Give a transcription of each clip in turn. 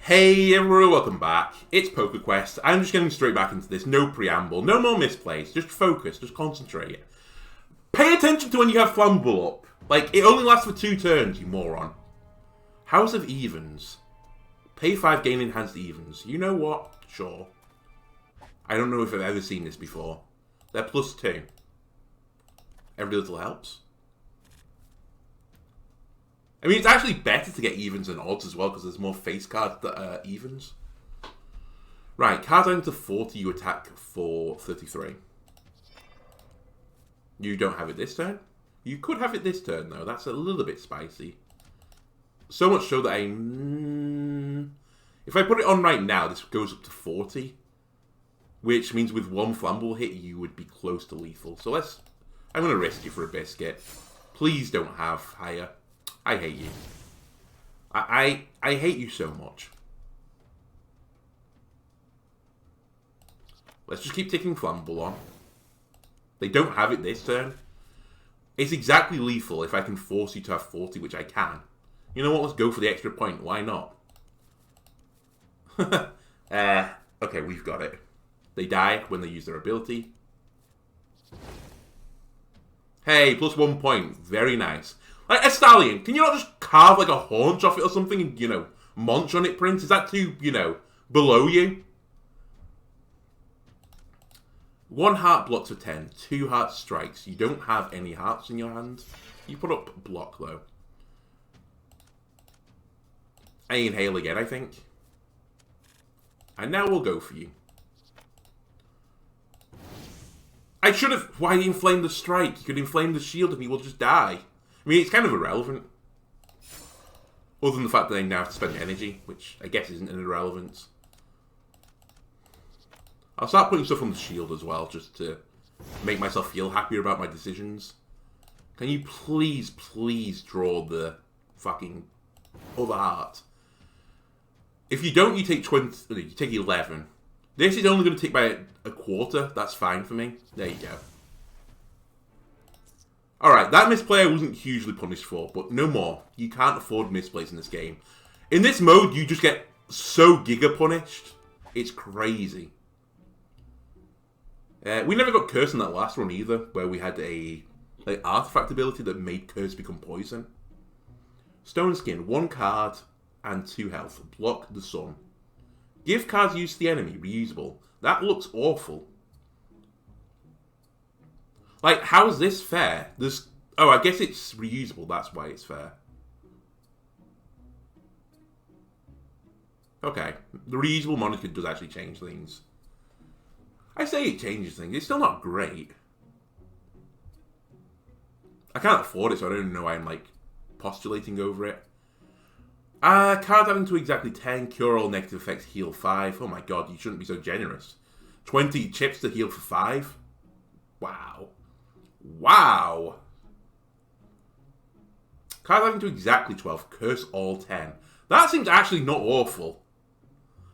Hey everyone, welcome back. It's PokeQuest. I'm just getting straight back into this. No preamble, no more misplays. Just focus, just concentrate. Pay attention to when you have Flammable up. Like, it only lasts for 2 turns, you moron. House of Evens. Pay 5, gain enhanced evens. You know what? Sure. I don't know if I've ever seen this before. They're +2. Every little helps. I mean, it's actually better to get evens than odds as well, because there's more face cards that are evens. Right, cards down to 40, you attack for 33. You don't have it this turn. You could have it this turn, though. That's a little bit spicy. So much so that if I put it on right now, this goes up to 40. Which means with one flammable hit, you would be close to lethal. So I'm going to risk you for a biscuit. Please don't have higher. I hate you. I hate you so much. Let's just keep ticking flammable on. They don't have it this turn. It's exactly lethal if I can force you to have 40, which I can. You know what? Let's go for the extra point. Why not? Okay, we've got it. They die when they use their ability. Hey, +1 point. Very nice. Like, a stallion, can you not just carve like a haunch off it or something and, munch on it, Prince? Is that too, below you? 1 heart blocks for 10, 2 heart strikes. You don't have any hearts in your hand. You put up block, though. I inhale again, I think. And now we'll go for you. I should have... Why inflame the strike? You could inflame the shield and he will just die. I mean, it's kind of irrelevant. Other than the fact that they now have to spend energy, which I guess isn't an irrelevance. I'll start putting stuff on the shield as well, just to make myself feel happier about my decisions. Can you please draw the fucking other heart? If you don't, you take 20. You take 11. This is only going to take by a quarter. That's fine for me. There you go. Alright, that misplay I wasn't hugely punished for, but no more. You can't afford misplays in this game. In this mode, you just get so giga punished. It's crazy. We never got Curse in that last run either, where we had a artifact ability that made Curse become poison. Stone Skin, 1 card and 2 health. Block the sun. Give cards used to the enemy, reusable. That looks awful. Like, how is this fair? Oh, I guess it's reusable, that's why it's fair. Okay, the reusable moniker does actually change things. I say it changes things, it's still not great. I can't afford it, so I don't know why I'm, postulating over it. Card adding to exactly 10, cure all negative effects, heal 5. Oh my god, you shouldn't be so generous. 20 chips to heal for 5? Wow. Wow! Card adding to exactly 12, curse all 10. That seems actually not awful.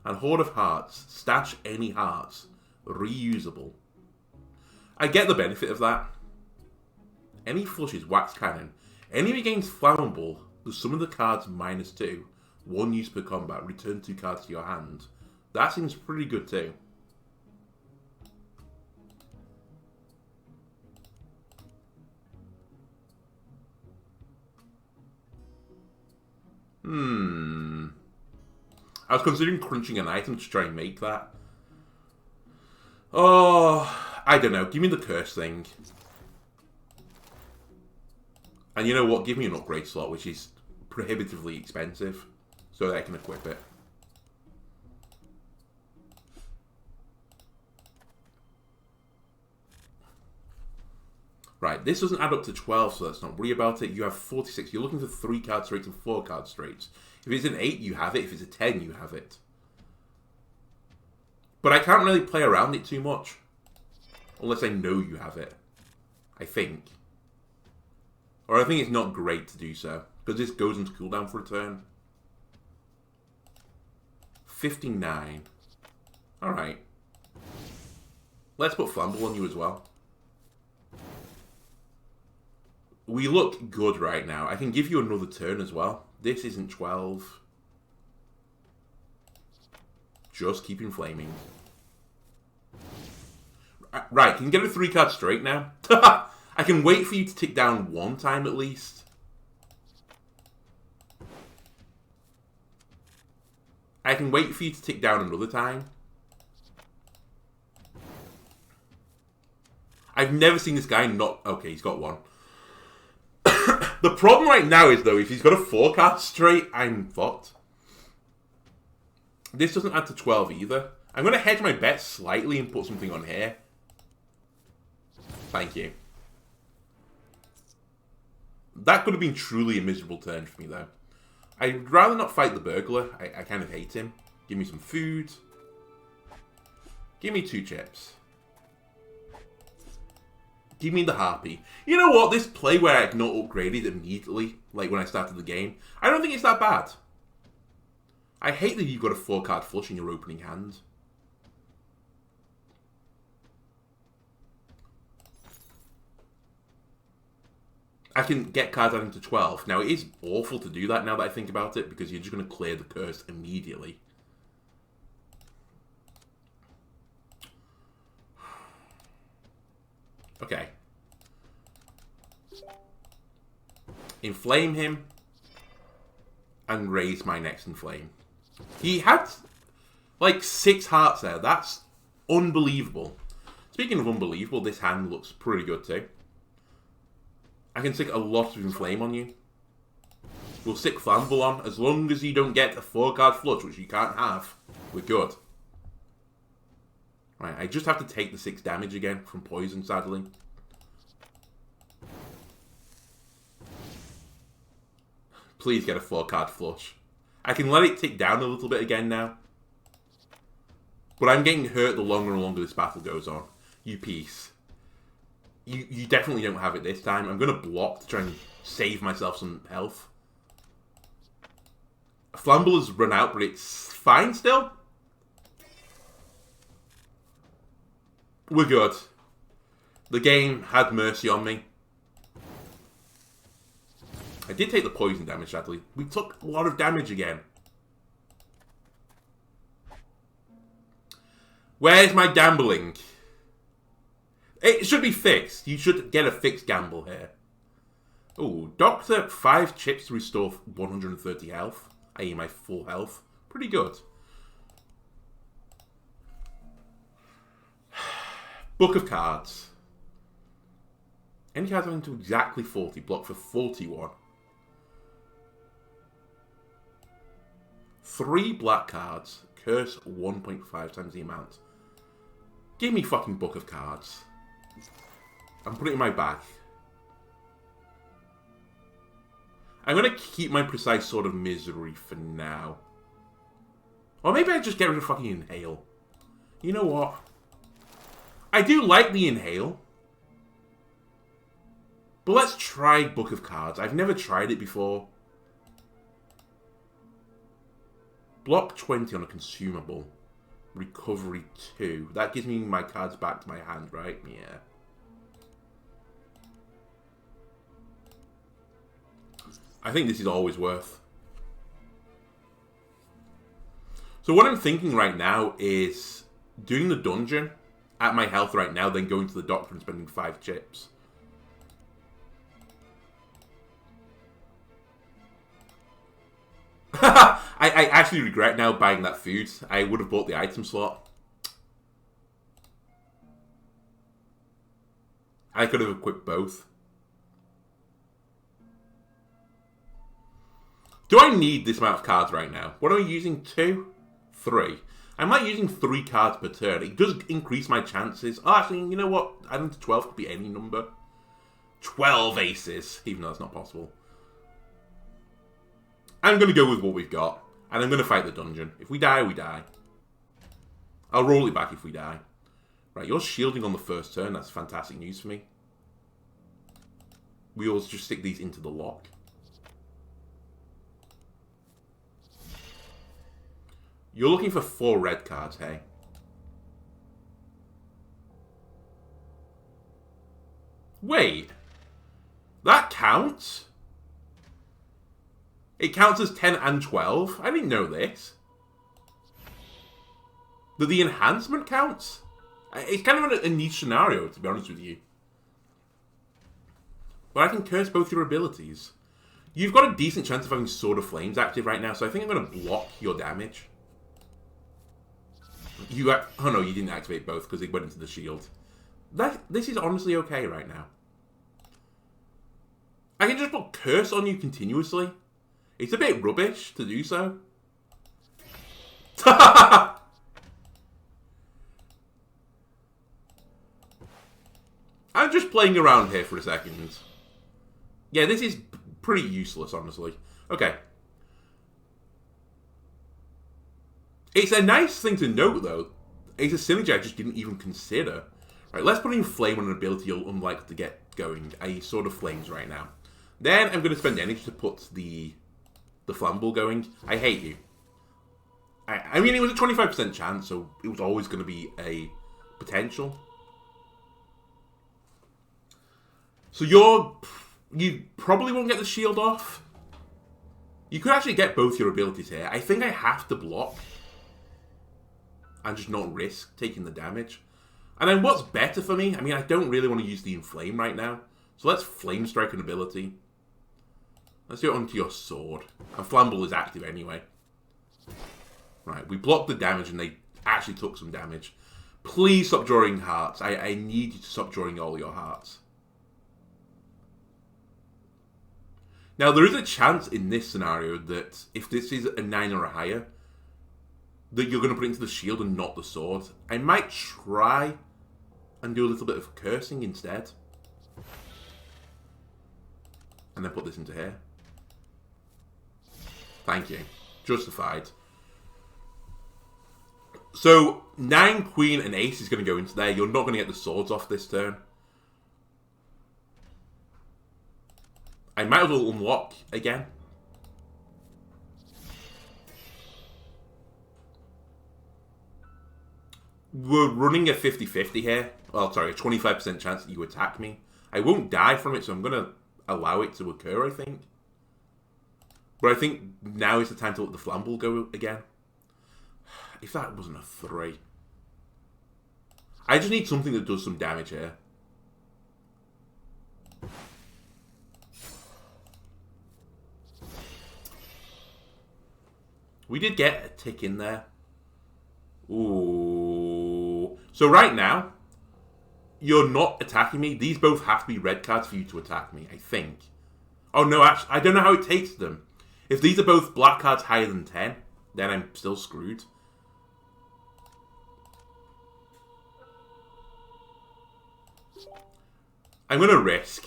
And Hoard of Hearts, stash any hearts. Reusable. I get the benefit of that. Any flushes, wax cannon. Enemy gains flammable, the sum of the cards -2. 1 use per combat, return 2 cards to your hand. That seems pretty good too. I was considering crunching an item to try and make that. Oh, I don't know. Give me the curse thing. And you know what? Give me an upgrade slot, which is prohibitively expensive, so that I can equip it. Right, this doesn't add up to 12, so let's not worry about it. You have 46. You're looking for 3 card straights and 4 card straights. If it's an 8, you have it. If it's a 10, you have it. But I can't really play around it too much. Unless I know you have it. I think. Or I think it's not great to do so. Because this goes into cooldown for a turn. 59. Alright. Let's put Flammable on you as well. We look good right now. I can give you another turn as well. This isn't 12. just keep inflaming. Right, can you get a 3-card straight now? I can wait for you to tick down one time at least. I can wait for you to tick down another time. I've never seen this guy not... Okay, he's got one. The problem right now is, though, if he's got a 4-card straight, I'm fucked. This doesn't add to 12 either. I'm going to hedge my bet slightly and put something on here. Thank you. That could have been truly a miserable turn for me, though. I'd rather not fight the burglar. I kind of hate him. Give me some food. Give me 2 chips. Give me the harpy. You know what? This play where I not upgraded immediately, like when I started the game, I don't think it's that bad. I hate that you've got a 4-card flush in your opening hand. I can get cards adding to 12. Now, it is awful to do that now that I think about it, because you're just going to clear the curse immediately. Okay. Inflame him. And raise my next inflame. He had, like, 6 hearts there. That's unbelievable. Speaking of unbelievable, this hand looks pretty good too. I can stick a lot of inflame on you. We'll stick Flammable on. As long as you don't get a 4-card flush, which you can't have, we're good. Right, I just have to take the 6 damage again from poison, sadly. Please get a 4-card flush. I can let it tick down a little bit again now. But I'm getting hurt the longer and longer this battle goes on. You piece. You definitely don't have it this time. I'm going to block to try and save myself some health. Flammable has run out, but it's fine still. We're good. The game had mercy on me. I did take the poison damage, sadly. We took a lot of damage again. Where's my gambling? It should be fixed. You should get a fixed gamble here. Oh, Doctor, 5 chips to restore 130 health. I.e. my full health. Pretty good. Book of Cards. Any cards going to exactly 40. Block for 41. 3 black cards. Curse 1.5 times the amount. Give me fucking Book of Cards. I'm putting it in my bag. I'm going to keep my Precise Sword of Misery for now. Or maybe I just get rid of fucking Inhale. You know what? I do like the Inhale. But let's try Book of Cards. I've never tried it before. Block 20 on a consumable. Recovery 2. That gives me my cards back to my hand, right? Yeah. I think this is always worth. So what I'm thinking right now is doing the dungeon at my health right now, then going to the doctor and spending 5 chips. I actually regret now buying that food. I would have bought the item slot. I could have equipped both. Do I need this amount of cards right now? What am I using? 2? 3. I might using 3 cards per turn. It does increase my chances. Oh, actually, you know what? Adding to 12 could be any number. 12 aces, even though that's not possible. I'm going to go with what we've got. And I'm going to fight the dungeon. If we die, we die. I'll roll it back if we die. Right, you're shielding on the first turn. That's fantastic news for me. We always just stick these into the lock. You're looking for 4 red cards, hey? Wait. That counts? It counts as 10 and 12? I didn't know this. That the enhancement counts? It's kind of a niche scenario, to be honest with you. But I can curse both your abilities. You've got a decent chance of having Sword of Flames active right now, so I think I'm going to block your damage. Oh no, you didn't activate both because it went into the shield. This is honestly okay right now. I can just put Curse on you continuously. It's a bit rubbish to do so. I'm just playing around here for a second. Yeah, this is pretty useless, honestly. Okay. It's a nice thing to note, though. It's a synergy I just didn't even consider. Right, let's put in Flame on an ability you're unlikely to get going. I Sword of Flames right now. Then I'm going to spend energy to put the Flammable going. I hate you. I mean, it was a 25% chance, so it was always going to be a potential. So you probably won't get the shield off. You could actually get both your abilities here. I think I have to block and just not risk taking the damage. And then what's better for me? I mean, I don't really want to use the Inflame right now. So let's Flame Strike an ability. Let's do it onto your sword. And Flammable is active anyway. Right, we blocked the damage and they actually took some damage. Please stop drawing hearts. I need you to stop drawing all your hearts. Now, there is a chance in this scenario that if this is a 9 or a higher, that you're going to put it into the shield and not the sword. I might try and do a little bit of cursing instead. And then put this into here. Thank you. Justified. So, 9, Queen, and Ace is going to go into there. You're not going to get the swords off this turn. I might as well unlock again. We're running a 50-50 here. Well, sorry, a 25% chance that you attack me. I won't die from it, so I'm going to allow it to occur, I think. But I think now is the time to let the Flammable go again. If that wasn't a 3. I just need something that does some damage here. We did get a tick in there. Ooh. So right now, you're not attacking me. These both have to be red cards for you to attack me, I think. Oh no, actually, I don't know how it takes them. If these are both black cards higher than 10, then I'm still screwed. I'm going to risk.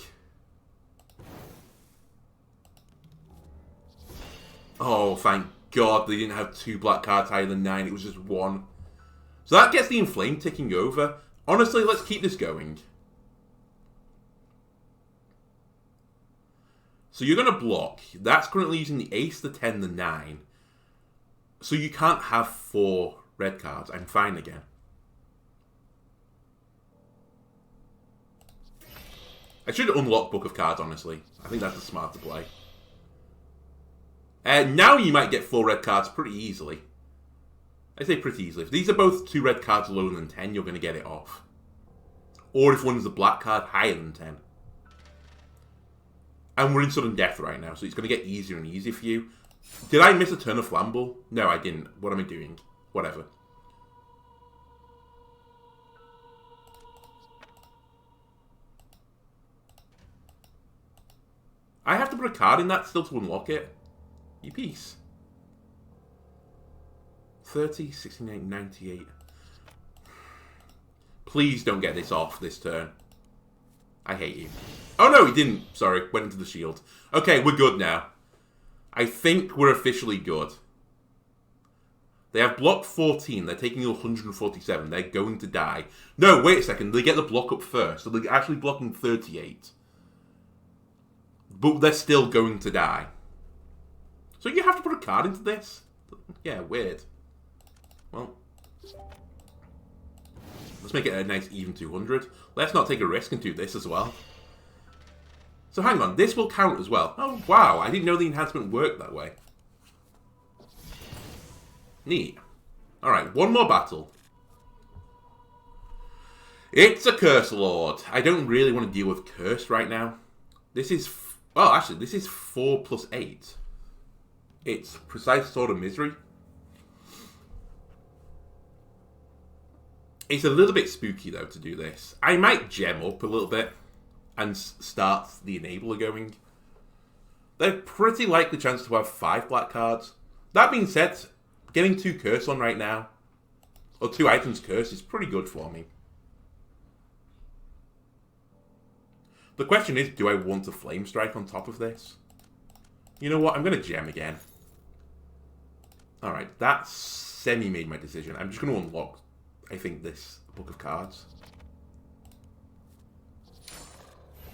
Oh, thank God they didn't have 2 black cards higher than 9. It was just 1. So that gets the Inflame ticking over. Honestly, let's keep this going. So you're going to block. That's currently using the Ace, the 10, the 9. So you can't have 4 red cards. I'm fine again. I should unlock Book of Cards, honestly. I think that's the smarter play. Now you might get 4 red cards pretty easily. I say pretty easily. If these are both 2 red cards lower than 10, you're going to get it off. Or if one's a black card higher than 10. And we're in sudden death right now, so it's going to get easier and easier for you. Did I miss a turn of Flammable? No, I didn't. What am I doing? Whatever. I have to put a card in that still to unlock it. You piece. 30, 69, 98. Please don't get this off this turn. I hate you. Oh no, he didn't. Sorry, went into the shield. Okay, we're good now. I think we're officially good. They have block 14. They're taking 147. They're going to die. No, wait a second. They get the block up first. So they're actually blocking 38. But they're still going to die. So you have to put a card into this? Yeah, weird. Well, let's make it a nice even 200. Let's not take a risk and do this as well. So hang on, this will count as well. Oh, wow, I didn't know the enhancement worked that way. Neat. Alright, one more battle. It's a Curse Lord. I don't really want to deal with Curse right now. This is... well, actually, this is 4 plus 8. It's Precise Sword of Misery. It's a little bit spooky, though, to do this. I might gem up a little bit and start the Enabler going. They're pretty likely chance to have 5 black cards. That being said, getting 2 Curse on right now, or 2 items Curse, is pretty good for me. The question is, do I want to Flame Strike on top of this? You know what, I'm going to gem again. Alright, that semi-made my decision. I'm just going to unlock, I think, this Book of Cards.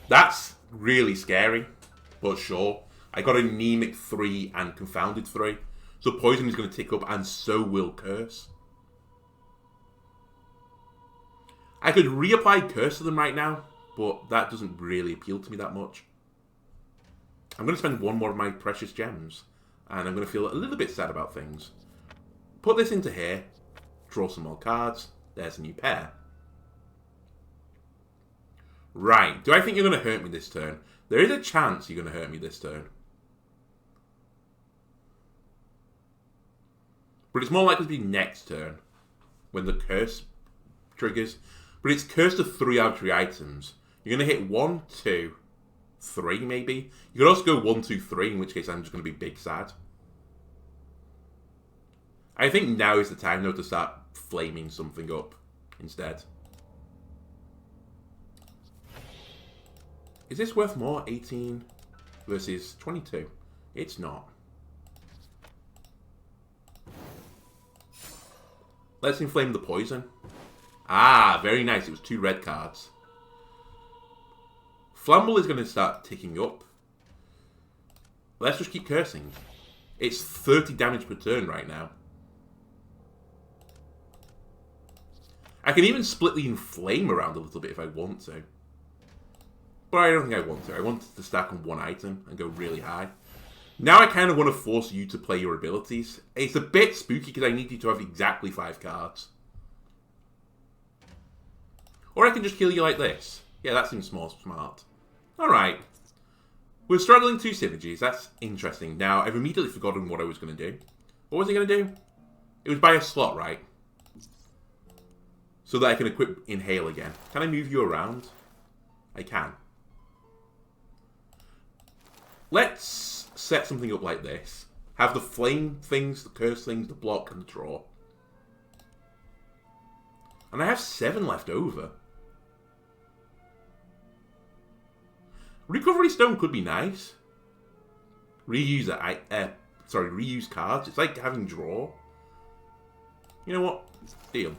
That's really scary, but sure. I got Anemic 3 and Confounded 3. So Poison is going to tick up, and so will Curse. I could reapply Curse to them right now, but that doesn't really appeal to me that much. I'm going to spend 1 more of my precious gems, and I'm going to feel a little bit sad about things. Put this into here, draw some more cards, there's a new pair. Right, do I think you're going to hurt me this turn? There is a chance you're going to hurt me this turn. But it's more likely to be next turn, when the Curse triggers. But it's Curse to 3 arbitrary items. You're going to hit 1, 2, 3 maybe. You could also go 1, 2, 3, in which case I'm just going to be big sad. I think now is the time though to start flaming something up instead. Is this worth more? 18 versus 22? It's not. Let's inflame the poison. Ah, very nice. It was 2 red cards. Flamble is going to start ticking up. Let's just keep cursing. It's 30 damage per turn right now. I can even split the inflame around a little bit if I want to. But I don't think I want to. I want to stack on 1 item and go really high. Now I kind of want to force you to play your abilities. It's a bit spooky because I need you to have exactly 5 cards. Or I can just kill you like this. Yeah, that seems more smart. Alright. We're struggling 2 synergies. That's interesting. Now, I've immediately forgotten what I was going to do. What was I going to do? It was buy a slot, right? So that I can equip Inhale again. Can I move you around? I can. Let's set something up like this. Have the flame things, the curse things, the block, and the draw. And I have 7 left over. Recovery Stone could be nice. Reuse reuse cards. It's like having draw. You know what? Deal.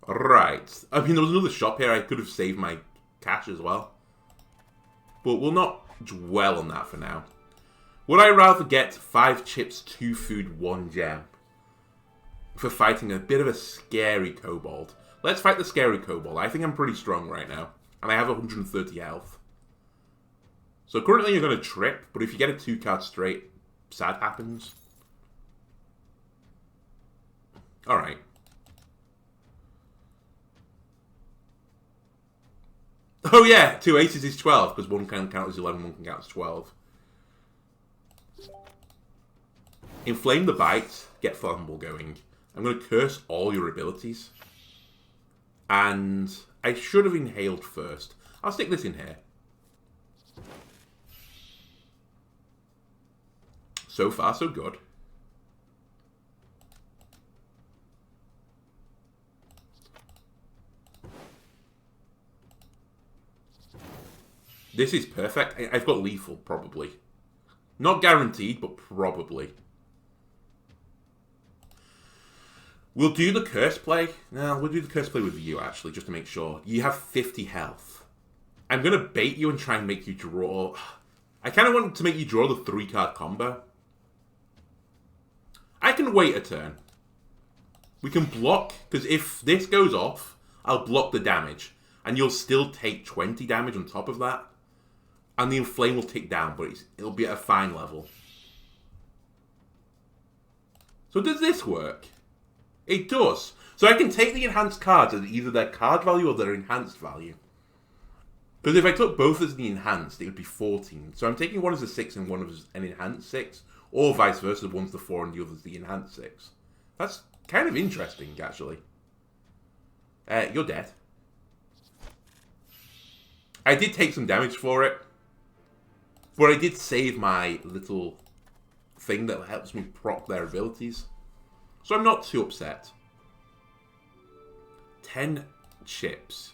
Right. I mean, there was another shop here. I could have saved my cash as well. But we'll not dwell on that for now. Would I rather get 5 chips, 2 food, 1 gem? For fighting a bit of a scary kobold. Let's fight the scary kobold. I think I'm pretty strong right now. And I have 130 health. So currently you're going to trip, but if you get a 2 card straight, sad happens. Alright. Oh yeah, 2 aces is 12, because 1 can count as 11, 1 can count as 12. Inflame the bite, get Flamble going. I'm going to curse all your abilities. And I should have inhaled first. I'll stick this in here. So far, so good. This is perfect. I've got lethal, probably. Not guaranteed, but probably. We'll do the curse play. No, we'll do the curse play with you, actually, just to make sure. You have 50 health. I'm going to bait you and try and make you draw... I kind of want to make you draw the 3-card combo. I can wait a turn. We can block, because if this goes off, I'll block the damage. And you'll still take 20 damage on top of that. And the inflame will tick down, but it'll be at a fine level. So does this work? It does. So I can take the enhanced cards as either their card value or their enhanced value. Because if I took both as the enhanced, it would be 14. So I'm taking one as a 6 and one as an enhanced 6. Or vice versa, one's the 4 and the other's the enhanced 6. That's kind of interesting, actually. You're dead. I did take some damage for it. But I did save my little thing that helps me proc their abilities. So I'm not too upset. 10 chips.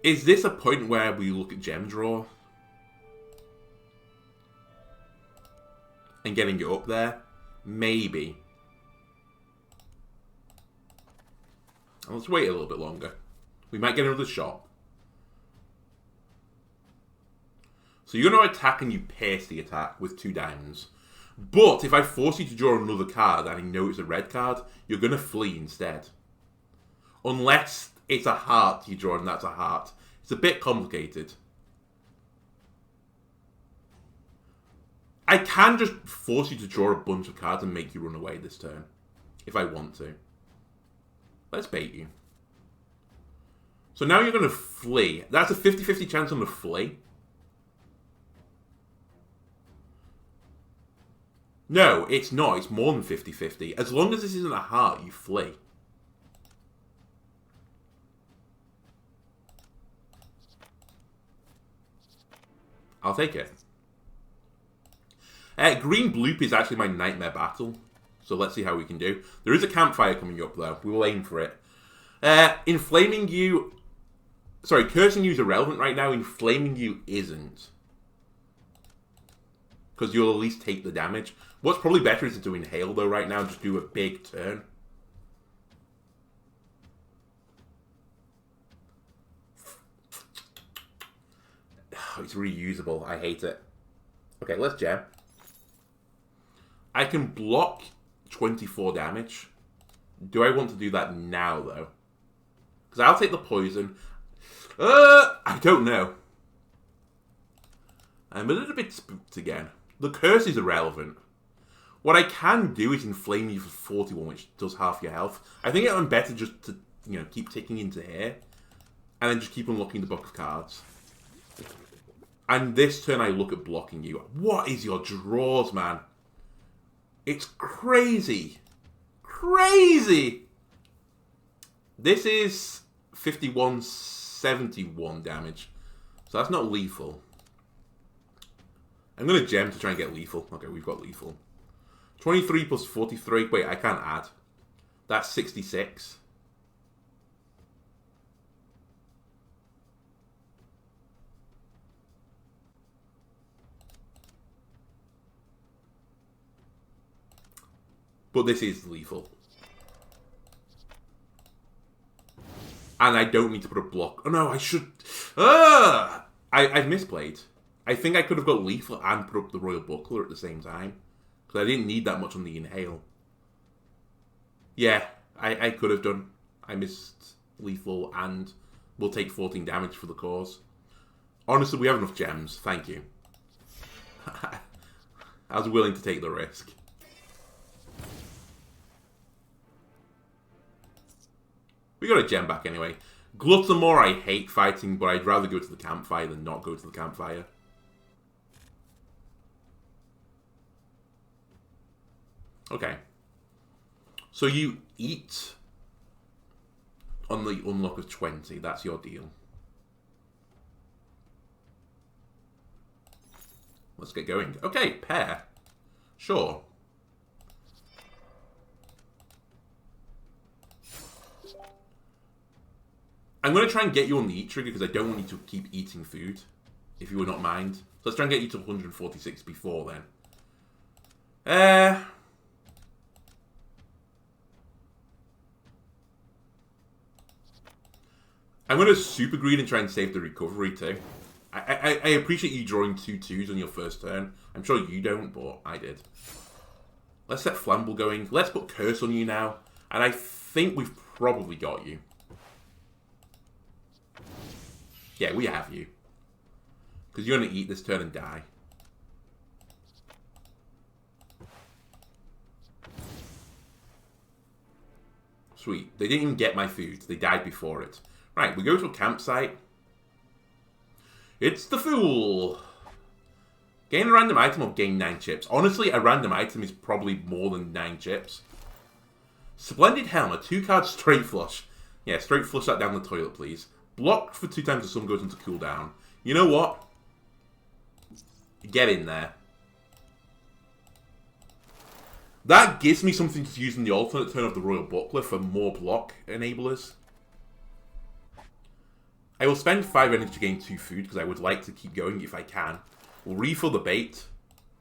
Is this a point where we look at gem draw? And getting it up there? Maybe. Let's wait a little bit longer. We might get another shot. So you're going to attack and you pierce the attack with 2 diamonds. But if I force you to draw another card and I know it's a red card, you're going to flee instead. Unless it's a heart you draw and that's a heart. It's a bit complicated. I can just force you to draw a bunch of cards and make you run away this turn. If I want to. Let's bait you. So now you're going to flee. That's a 50-50 chance on the flee. No, it's not. It's more than 50-50. As long as this isn't a heart, you flee. I'll take it. Green Bloop is actually my nightmare battle. So let's see how we can do. There is a campfire coming up, though. We will aim for it. Inflaming you... Sorry, Cursing you is irrelevant right now. Inflaming you isn't. Because you'll at least take the damage. What's probably better is to inhale, though, right now. Just do a big turn. It's reusable. I hate it. Okay, let's gem. I can block 24 damage. Do I want to do that now, though? Because I'll take the poison. I don't know. I'm a little bit spooked again. The curse is irrelevant. What I can do is inflame you for 41, which does half your health. I think I'm better just to, keep ticking into here. And then just keep unlocking the book of cards. And this turn I look at blocking you. What is your draws, man? It's crazy. Crazy! This is 51-71 damage. So that's not lethal. I'm going to gem to try and get lethal. Okay, we've got lethal. 23 plus 43. Wait, I can't add. That's 66. But this is lethal. And I don't need to put a block. Oh no, I should... I've misplayed. I think I could have got lethal and put up the Royal Buckler at the same time. Because I didn't need that much on the inhale. Yeah, I could have done. I missed lethal and we'll take 14 damage for the cause. Honestly, we have enough gems. Thank you. I was willing to take the risk. We got a gem back anyway. Gluttamore, I hate fighting, but I'd rather go to the campfire than not go to the campfire. Okay. So you eat on the unlock of 20. That's your deal. Let's get going. Okay, pair. Sure. I'm going to try and get you on the eat trigger because I don't want you to keep eating food, if you would not mind. So let's try and get you to 146 before then. I'm going to super greed and try and save the recovery too. I appreciate you drawing 2 2s on your first turn. I'm sure you don't, but I did. Let's set Flamble going. Let's put Curse on you now. And I think we've probably got you. Yeah, we have you. Because you're going to eat this turn and die. Sweet. They didn't even get my food. They died before it. Right, we go to a campsite. It's the Fool. Gain a random item or gain 9 chips. Honestly, a random item is probably more than 9 chips. Splendid Helmet. 2 cards straight flush. Yeah, straight flush that down the toilet, please. Blocked for 2 times the sun goes into cooldown. You know what? Get in there. That gives me something to use in the alternate turn of the Royal Buckler for more block enablers. I will spend 5 energy to gain 2 food because I would like to keep going if I can. We'll refill the bait.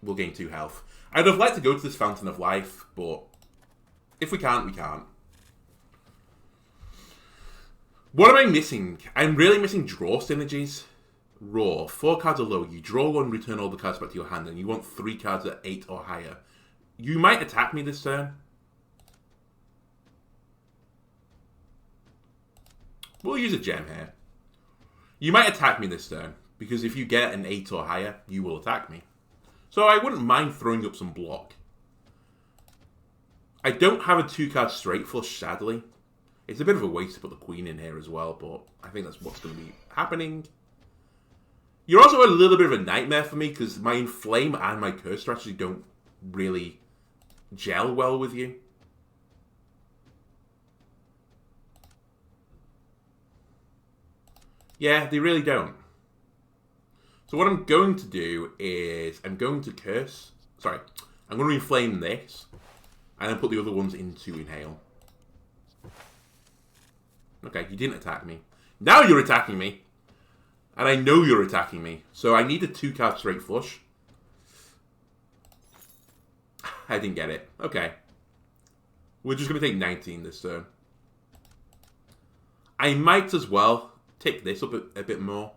We'll gain 2 health. I'd have liked to go to this Fountain of Life, but if we can't, we can't. What am I missing? I'm really missing draw synergies. Raw. 4 cards or lower. You draw 1, return all the cards back to your hand, and you want 3 cards at 8 or higher. You might attack me this turn. We'll use a gem here. You might attack me this turn, because if you get an 8 or higher, you will attack me. So I wouldn't mind throwing up some block. I don't have a 2-card straight flush, sadly. It's a bit of a waste to put the queen in here as well, but I think that's what's going to be happening. You're also a little bit of a nightmare for me, because my Inflame and my Curse strategy don't really gel well with you. Yeah, they really don't. So what I'm going to do is I'm going to curse. Sorry, I'm going to inflame this and then put the other ones into inhale. Okay, you didn't attack me. Now you're attacking me. And I know you're attacking me. So I need a 2-card straight flush. I didn't get it. Okay. We're just going to take 19 this turn. I might as well take this up a bit more.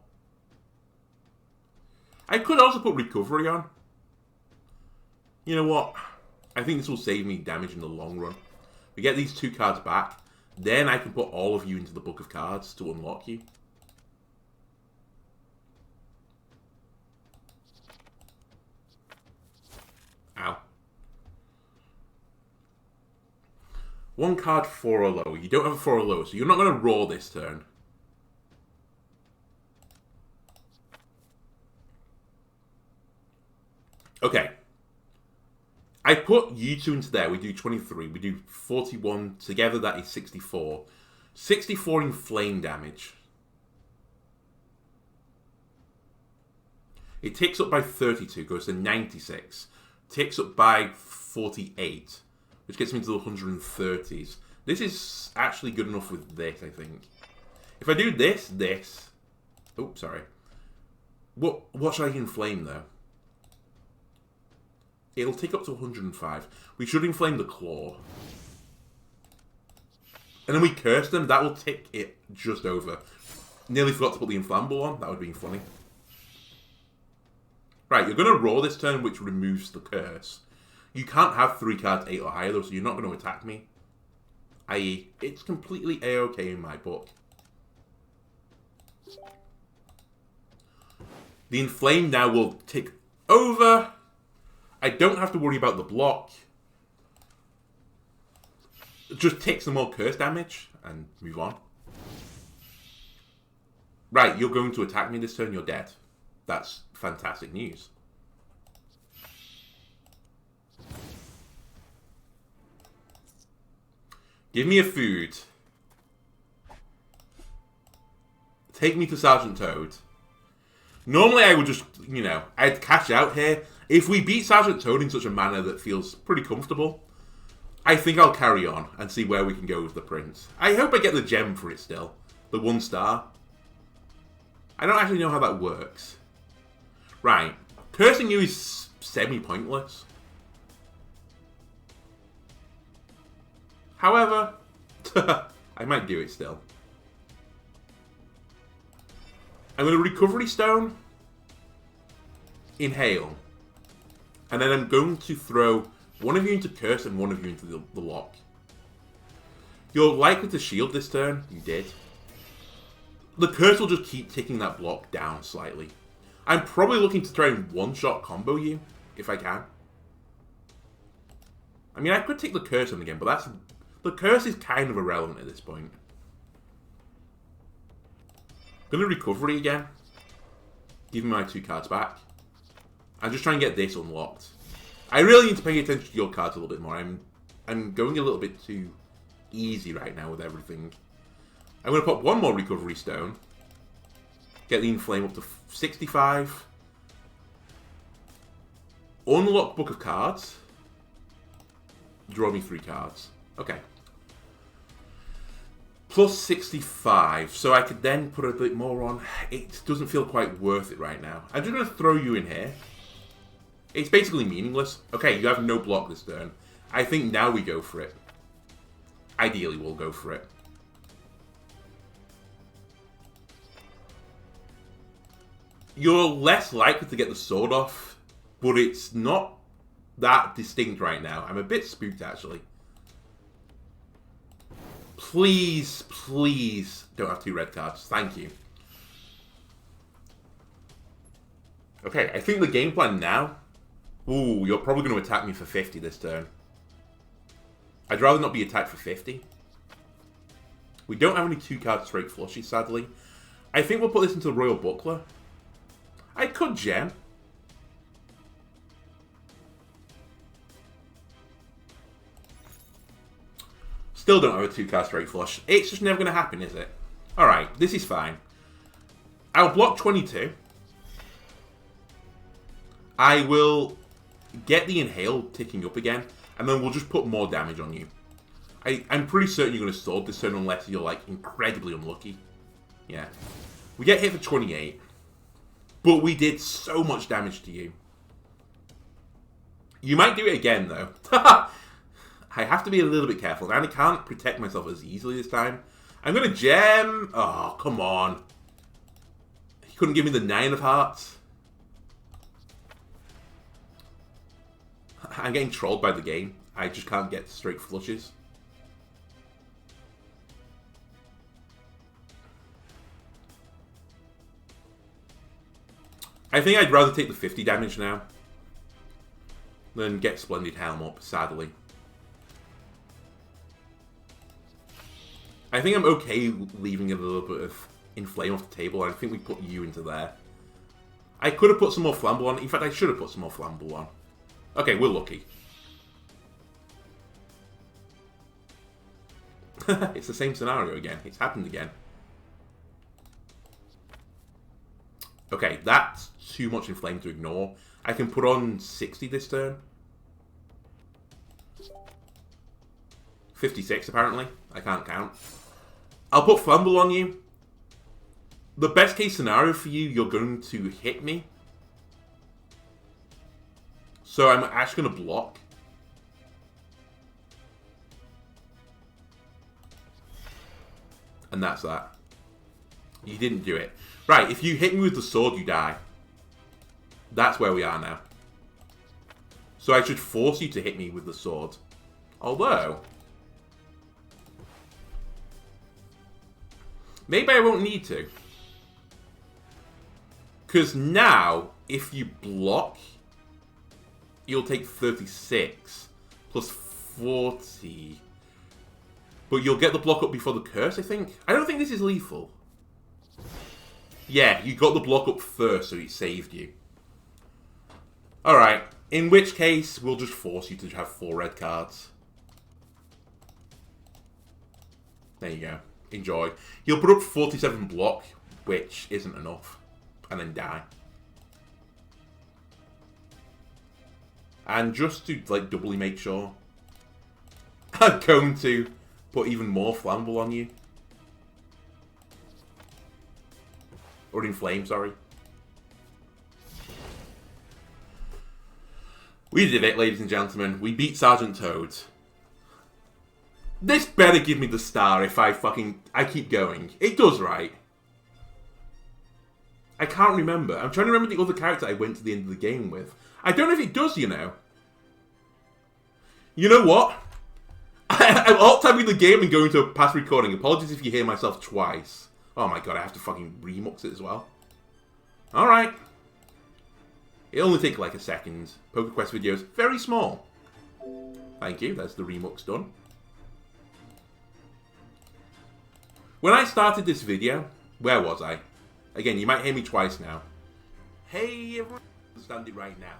I could also put recovery on. You know what? I think this will save me damage in the long run. We get these 2 cards back. Then I can put all of you into the book of cards to unlock you. Ow. 1 card 4 or lower. You don't have a 4 or lower, so you're not going to roar this turn. Okay. I put you 2 into there. We do 23. We do 41. Together, that is 64. 64 in flame damage. It ticks up by 32. Goes to 96. Ticks up by 48. Which gets me into the 130s. This is actually good enough with this, I think. If I do this. Oh, sorry. What should I inflame, though? It'll tick up to 105. We should inflame the claw. And then we curse them. That will tick it just over. Nearly forgot to put the inflammable on. That would be funny. Right, you're going to roar this turn, which removes the curse. You can't have 3 cards 8 or higher, though, so you're not going to attack me. I.e., it's completely A-okay in my book. The inflame now will tick over. I don't have to worry about the block. Just take some more curse damage and move on. Right, you're going to attack me this turn, you're dead. That's fantastic news. Give me a food. Take me to Sergeant Toad. Normally I would just, I'd cash out here. If we beat Sergeant Toad in such a manner that feels pretty comfortable, I think I'll carry on and see where we can go with the Prince. I hope I get the gem for it still. The 1 star. I don't actually know how that works. Right. Cursing you is semi-pointless. However, I might do it still. I'm going to Recovery Stone. Inhale. And then I'm going to throw one of you into Curse and one of you into the lock. You're likely to shield this turn. You did. The Curse will just keep ticking that block down slightly. I'm probably looking to try and one-shot combo you, if I can. I mean, I could take the Curse on again, but The curse is kind of irrelevant at this point. Gonna recovery again. Give me my 2 cards back. I'm just trying to get this unlocked. I really need to pay attention to your cards a little bit more. I'm going a little bit too easy right now with everything. I'm going to put 1 more recovery stone. Get the inflame up to 65. Unlock book of cards. Draw me 3 cards. Okay. Plus 65, so I could then put a bit more on. It doesn't feel quite worth it right now. I'm just going to throw you in here. It's basically meaningless. Okay, you have no block this turn. I think now we go for it. Ideally, we'll go for it. You're less likely to get the sword off, but it's not that distinct right now. I'm a bit spooked, actually. Please, please don't have 2 red cards. Thank you. Okay, I think the game plan now... Ooh, you're probably going to attack me for 50 this turn. I'd rather not be attacked for 50. We don't have any 2-card straight flushes, sadly. I think we'll put this into the Royal Buckler. I could gem. Still don't have a 2-card straight flush. It's just never going to happen, is it? Alright, this is fine. I'll block 22. I will get the inhale ticking up again, and then we'll just put more damage on you. I'm pretty certain you're going to sword this turn unless you're, like, incredibly unlucky. Yeah. We get hit for 28. But we did so much damage to you. You might do it again, though. I have to be a little bit careful, and I can't protect myself as easily this time. I'm going to gem. Oh, come on. He couldn't give me the 9 of hearts. I'm getting trolled by the game. I just can't get straight flushes. I think I'd rather take the 50 damage now than get Splendid Helm up, sadly. I think I'm okay leaving a little bit of Inflame off the table. I think we put you into there. I could have put some more Flammable on. In fact, I should have put some more Flammable on. Okay, we're lucky. It's the same scenario again. It's happened again. Okay, that's too much Inflame to ignore. I can put on 60 this turn. 56, apparently. I can't count. I'll put Fumble on you. The best case scenario for you, you're going to hit me. So I'm actually going to block. And that's that. You didn't do it. Right, if you hit me with the sword, you die. That's where we are now. So I should force you to hit me with the sword. Although... maybe I won't need to. Because now, if you block, you'll take 36 plus 40. But you'll get the block up before the curse, I think. I don't think this is lethal. Yeah, you got the block up first, so it saved you. Alright, in which case, we'll just force you to have 4 red cards. There you go. Enjoy. He'll put up 47 block, which isn't enough, and then die. And just to, like, doubly make sure, I'm going to put even more Flammable on you. Or Inflame, sorry. We did it, ladies and gentlemen. We beat Sergeant Toad. This better give me the star if I keep going. It does, right? I can't remember. I'm trying to remember the other character I went to the end of the game with. I don't know if it does, you know. You know what? I'm alt-tabbing the game and going to a past recording. Apologies if you hear myself twice. Oh my god, I have to fucking remux it as well. Alright. It'll only take like a second. PokeQuest videos, very small. Thank you, that's the remux done. When I started this video, where was I? Again, you might hear me twice now. Hey, everyone, understand it right now.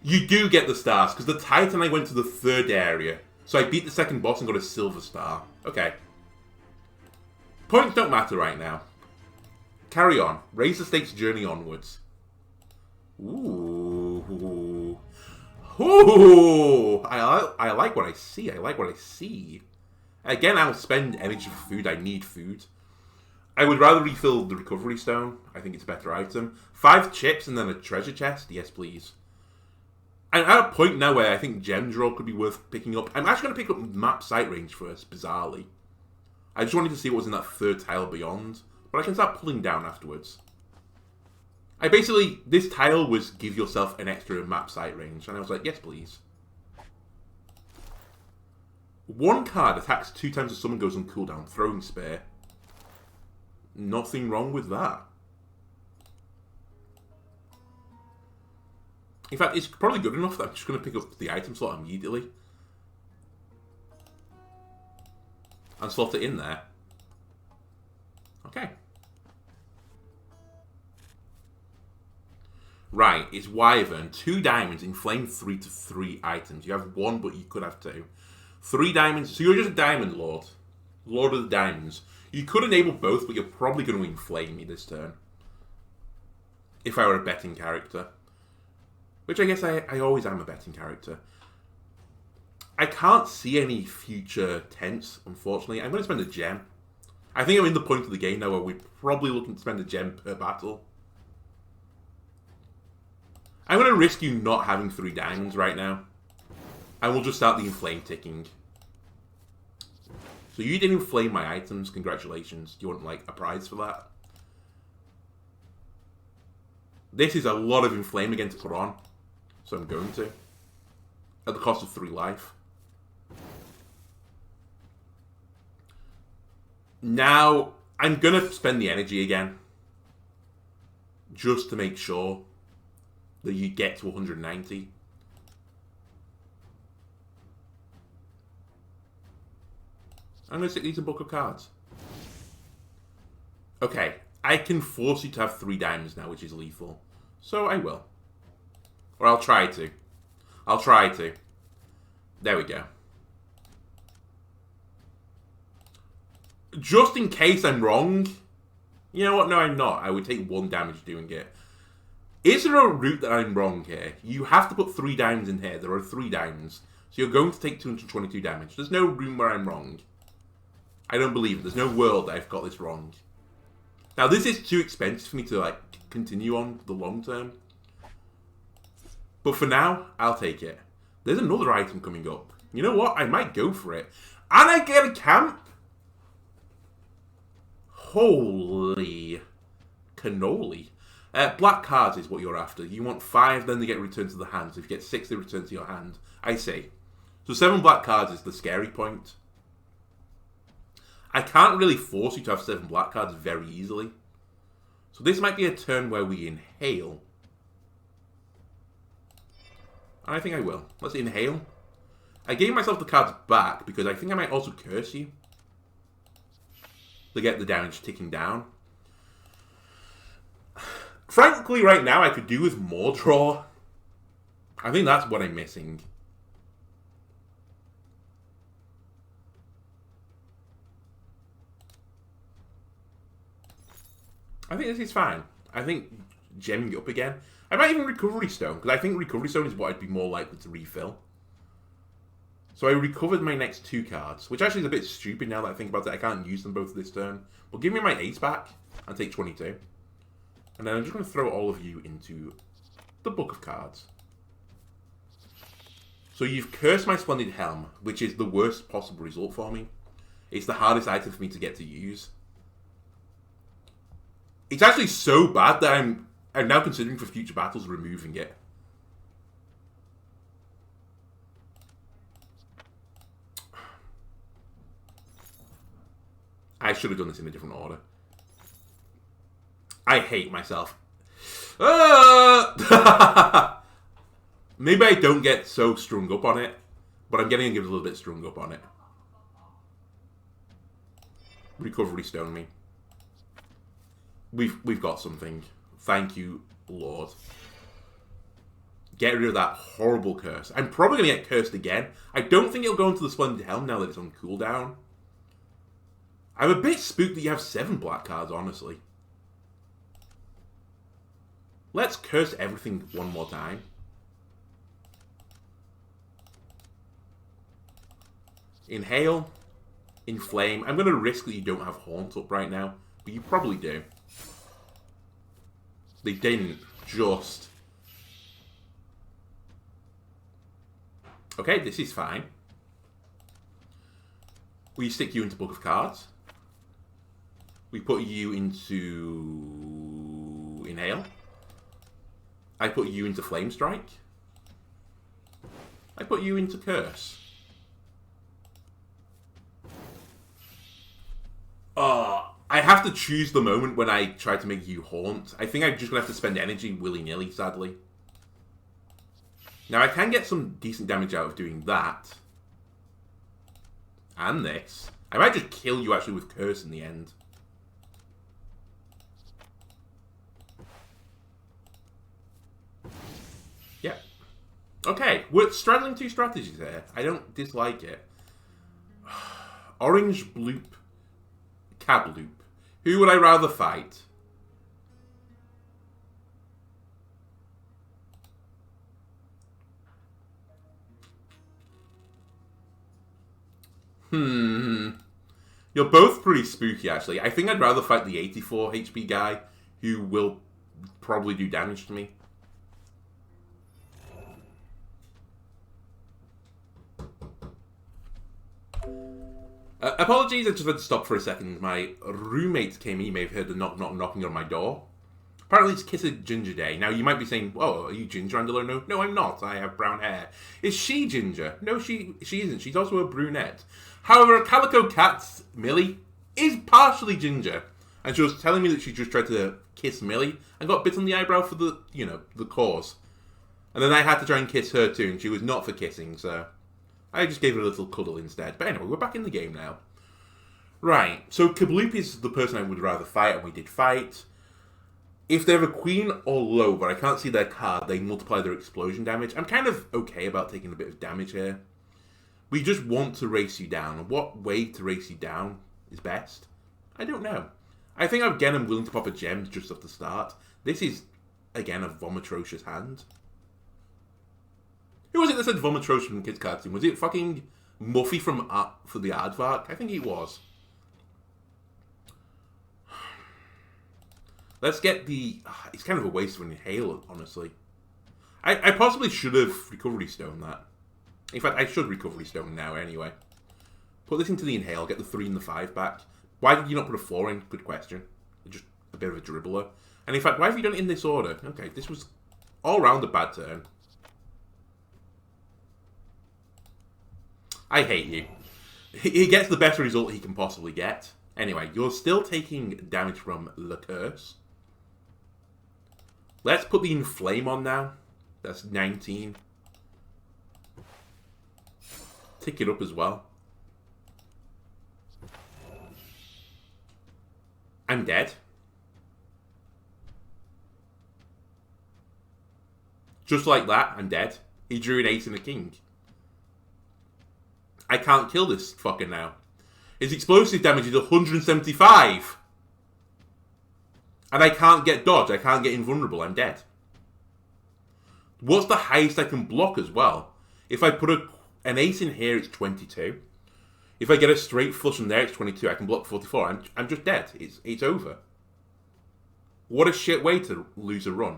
You do get the stars, because the Titan I went to the 3rd area. So I beat the 2nd boss and got a silver star. Okay. Points don't matter right now. Carry on. Raise the stakes, journey onwards. Ooh. Ooh. I like what I see. I like what I see. Again, I'll spend energy for food. I need food. I would rather refill the recovery stone. I think it's a better item. 5 chips and then a treasure chest. Yes, please. I'm at a point now where I think gem draw could be worth picking up. I'm actually going to pick up map sight range first, bizarrely. I just wanted to see what was in that 3rd tile beyond. But I can start pulling down afterwards. This tile was give yourself an extra map sight range. And I was like, yes, please. 1 card attacks 2 times the summon goes on cooldown. Throwing spear. Nothing wrong with that. In fact, it's probably good enough that I'm just going to pick up the item slot immediately. And slot it in there. Okay. Right, it's Wyvern. 2 diamonds, inflame 3 to 3 items. You have 1, but you could have 2. 3 diamonds. So you're just a diamond lord. Lord of the diamonds. You could enable both, but you're probably going to inflame me this turn. If I were a betting character. Which I guess I always am a betting character. I can't see any future tents, unfortunately. I'm going to spend a gem. I think I'm in the point of the game now where we're probably looking to spend a gem per battle. I'm going to risk you not having 3 diamonds right now. And we'll just start the inflame ticking. So you didn't inflame my items. Congratulations. Do you want, like, a prize for that? This is a lot of inflame again to put on. So I'm going to. At the cost of 3 life. Now, I'm going to spend the energy again. Just to make sure that you get to 190. I'm going to stick these in Book of Cards. Okay, I can force you to have 3 diamonds now, which is lethal. So I will. Or I'll try to. I'll try to. There we go. Just in case I'm wrong. You know what? No, I'm not. I would take 1 damage doing it. Is there a route that I'm wrong here? You have to put 3 diamonds in here. There are 3 diamonds. So you're going to take 222 damage. There's no room where I'm wrong. I don't believe it. There's no world that I've got this wrong. Now, this is too expensive for me to, like, continue on the long term. But for now, I'll take it. There's another item coming up. You know what? I might go for it. And I get a camp? Holy cannoli. Black cards is what you're after. You want 5, then they get returned to the hand. So if you get 6, they return to your hand. I see. So 7 black cards is the scary point. I can't really force you to have 7 black cards very easily. So this might be a turn where we inhale. I think I will. Let's inhale. I gave myself the cards back because I think I might also curse you. To get the damage ticking down. Frankly, right now, I could do with more draw. I think that's what I'm missing. I think this is fine. I think gemming it up again. I might even Recovery Stone, because I think Recovery Stone is what I'd be more likely to refill. So I recovered my next 2 cards, which actually is a bit stupid now that I think about it. I can't use them both this turn. But give me my ace back and take 22. And then I'm just going to throw all of you into the Book of Cards. So you've cursed my Splendid Helm, which is the worst possible result for me. It's the hardest item for me to get to use. It's actually so bad that I'm now considering for future battles removing it. I should have done this in a different order. I hate myself. Maybe I don't get so strung up on it, but I'm getting a little bit strung up on it. Recovery Stone me. We've got something. Thank you, Lord. Get rid of that horrible curse. I'm probably going to get cursed again. I don't think it'll go into the Splendid Helm now that it's on cooldown. I'm a bit spooked that you have 7 black cards, honestly. Let's curse everything one more time. Inhale. Inflame. I'm going to risk that you don't have Haunt up right now, but you probably do. They didn't. Just. Okay, this is fine. We stick you into Book of Cards. We put you into Inhale. I put you into Flame Strike. I put you into Curse. I have to choose the moment when I try to make you Haunt. I think I'm just going to have to spend energy willy-nilly, sadly. Now, I can get some decent damage out of doing that. And this. I might just kill you, actually, with Curse in the end. Yeah. Okay, we're straddling 2 strategies here. I don't dislike it. Orange Bloop. Kabloop. Who would I rather fight? You're both pretty spooky, actually. I think I'd rather fight the 84 HP guy, who will probably do damage to me. Apologies, I just had to stop for a second. My roommate came in. You may have heard the knocking on my door. Apparently it's Kiss of Ginger Day. Now, you might be saying, oh, are you ginger, Angelo? No, I'm not. I have brown hair. Is she ginger? No, she isn't. She's also a brunette. However, Calico Cat's Millie is partially ginger. And she was telling me that she just tried to kiss Millie and got bit on the eyebrow for the, the cause. And then I had to try and kiss her too, and she was not for kissing, so I just gave her a little cuddle instead. But anyway, we're back in the game now. Right, so Kabloop is the person I would rather fight, and we did fight. If they have a queen or low, but I can't see their card, they multiply their explosion damage. I'm kind of okay about taking a bit of damage here. We just want to race you down. And what way to race you down is best? I don't know. I think, again, I'm willing to pop a gem just off the start. This is, again, a Vomitrocious hand. Who was it that said Vomitrocious from Kids Cartoon? Was it fucking Muffy from for the Aardvark? I think it was. Let's get the... It's kind of a waste of an Inhale, honestly. I possibly should have Recovery Stone that. In fact, I should Recovery Stone now anyway. Put this into the Inhale, get the 3 and the 5 back. Why did you not put a 4 in? Good question. Just a bit of a dribbler. And in fact, why have you done it in this order? Okay, this was all round a bad turn. I hate you. He gets the best result he can possibly get. Anyway, you're still taking damage from the Curse. Let's put the Inflame on now. That's 19. Tick it up as well. I'm dead. Just like that, I'm dead. He drew an ace and a king. I can't kill this fucker now. His explosive damage is 175. And I can't get dodge. I can't get invulnerable. I'm dead. What's the highest I can block as well? If I put an ace in here, it's 22. If I get a straight flush from there, it's 22. I can block 44. I'm just dead. It's over. What a shit way to lose a run.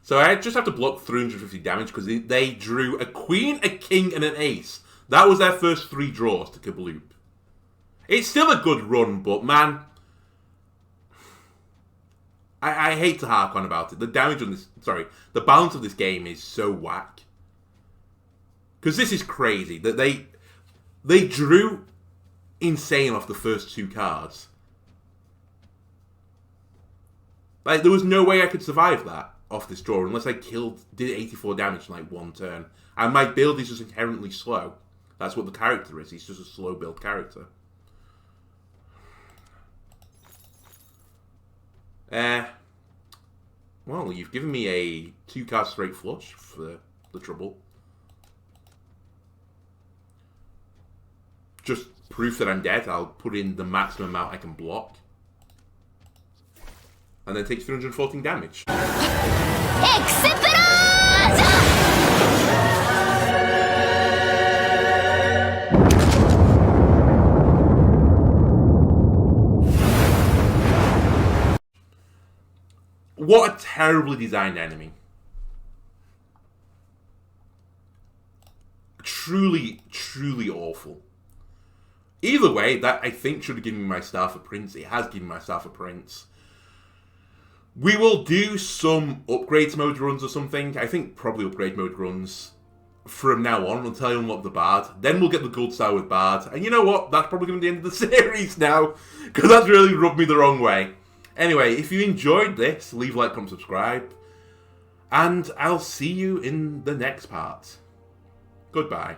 So I just have to block 350 damage because they drew a queen, a king, and an ace. That was their first 3 draws to Kabloop. It's still a good run, but man, I hate to hark on about it. The damage on this, the balance of this game is so whack. Because this is crazy that they drew insane off the first 2 cards. Like, there was no way I could survive that. off this draw unless I did 84 damage in like one turn. And my build is just inherently slow. That's what the character is. He's just a slow build character. Well, you've given me a 2-card straight flush for the trouble. Just proof that I'm dead. I'll put in the maximum amount I can block. And then take 314 damage. What a terribly designed enemy. Truly, truly awful. Either way, that I think should have given me my Staff of Prince. It has given my Staff of Prince. We will do some upgrades mode runs or something. I think probably upgrade mode runs from now on until I unlock the Bard. Then we'll get the Gold Star with Bard. And you know what? That's probably going to be the end of the series now. Because that's really rubbed me the wrong way. Anyway, if you enjoyed this, leave a like, comment, subscribe. And I'll see you in the next part. Goodbye.